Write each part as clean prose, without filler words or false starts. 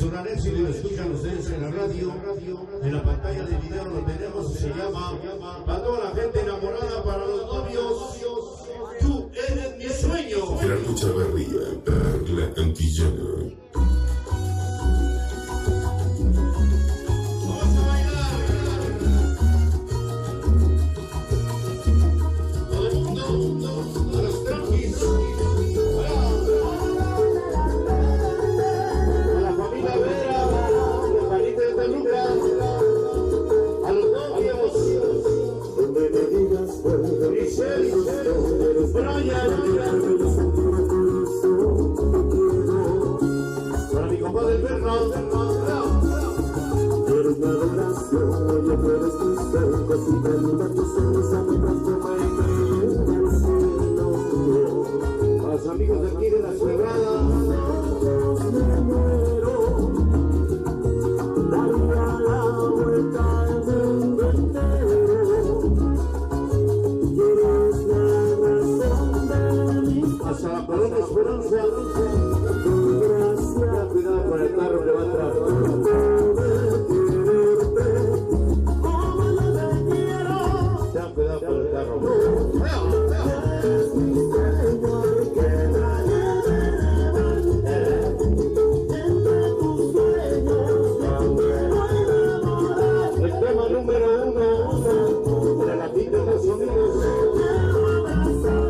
Es un éxito y lo escuchan ustedes en la radio, en la pantalla de video lo tenemos, se llama para toda la gente enamorada, para los novios, tú eres mi sueño. Gerardo Chavarría, Perla Antillana. Para mi compadre el Bernal, eres mi adoración, oye, tú eres mi ser, cosita tu sonrisa me transforma en el cielo. para los amigos de aquí de la Quebrada, Me muero, daría la vuelta al mundo entero, y eres la razón de mi hasta la Colonia Esperanza. gracia. Cuidado con el carro que va atrás. Ten cuidado con el carro. El tema número 1 de la tinta de los sonidos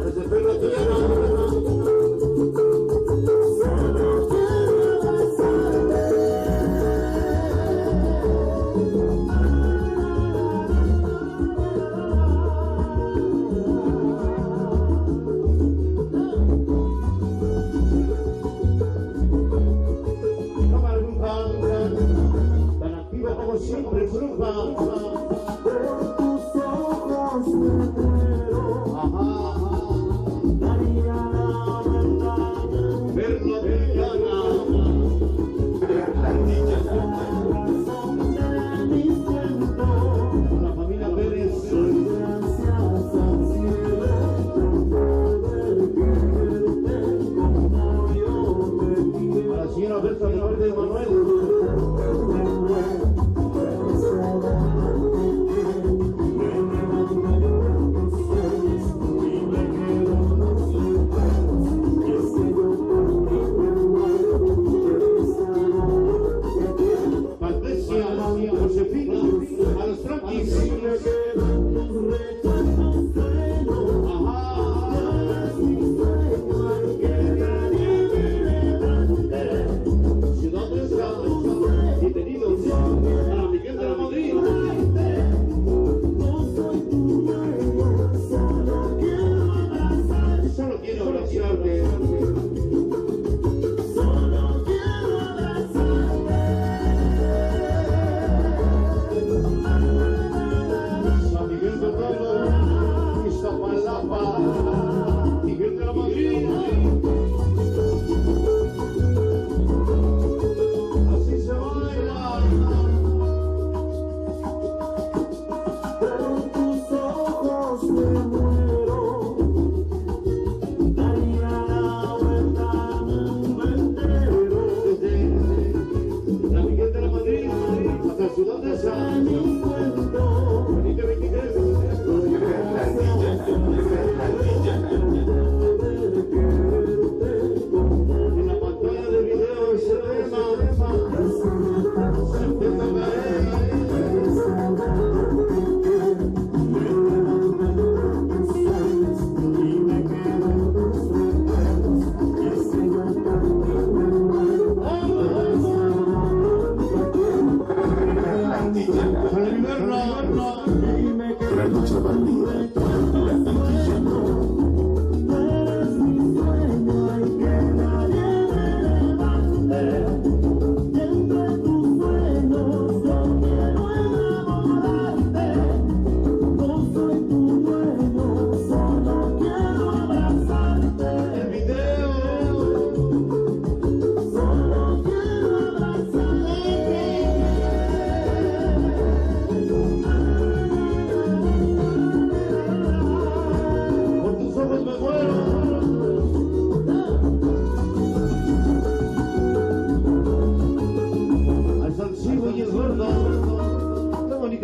desde Perla Antillana. Tan activo como siempre, Fruja. Por tus ojos me muero, daría la verdad. Perla Antillana. Razón de mi cuento, Con la familia Pérez. gracias al cielo por poder quererte como yo te quiero. A la señora Berta de Verde de Manuel.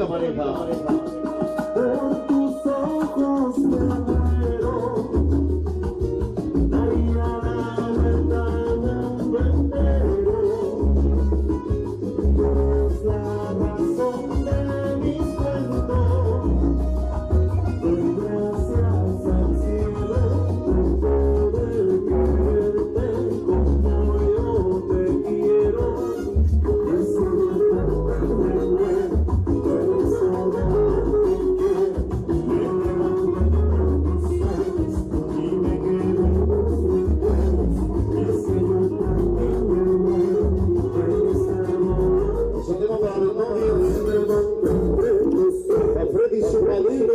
bonita pareja. Por tus ojos me muero, daría la verdad al mundo entero. Eres la razón de mis cuentos. Doy gracias al cielo por poder quererte como yo te quiero. Es Freddy su padrino.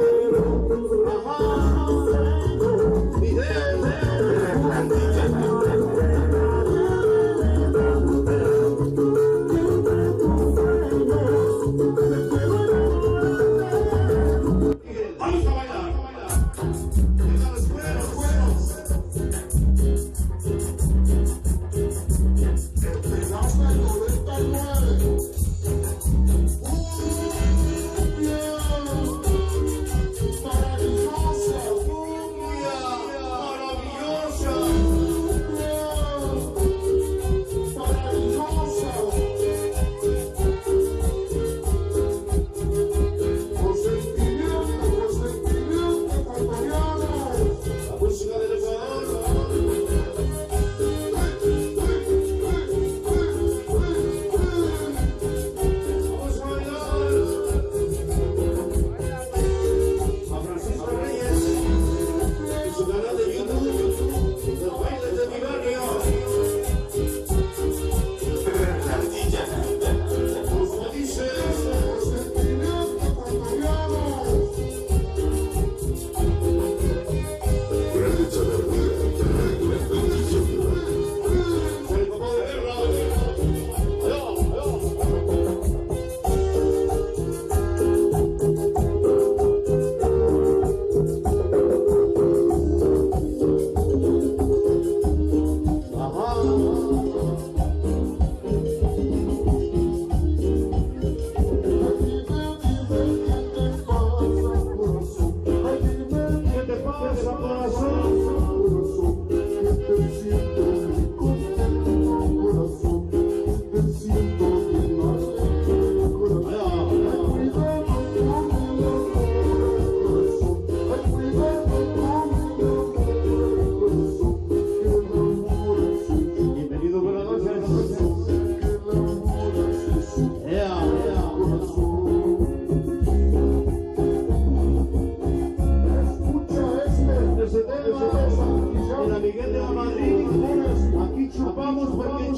Vamos a bailar. Venga los cueros.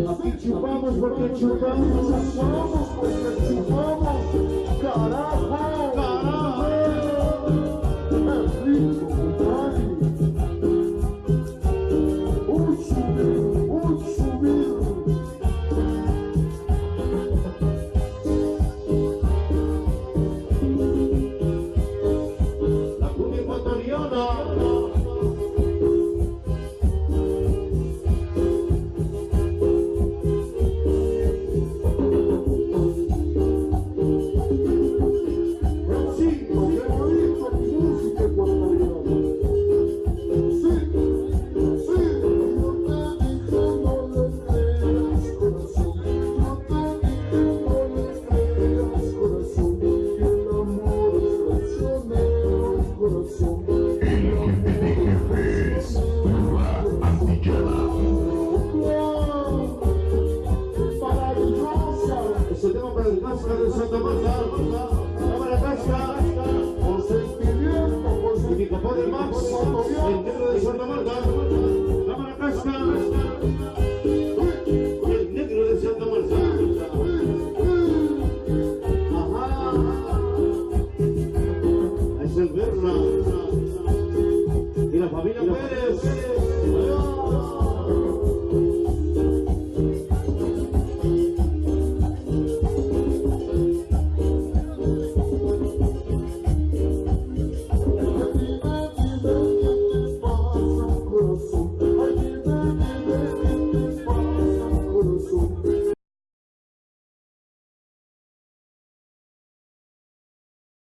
Aquí chupamos porque chupamos, chupamos porque chupamos, carajo, carajo, es rico, compadre. Un subir. La cumbia ecuatoriana. Ese tema para el Casca de Santa Marta, cámara Casca, y mi compadre Max, el negro de Santa Marta, cámara Casca, y el negro de Santa Marta. Ajá, es el Berna, y la familia Pérez.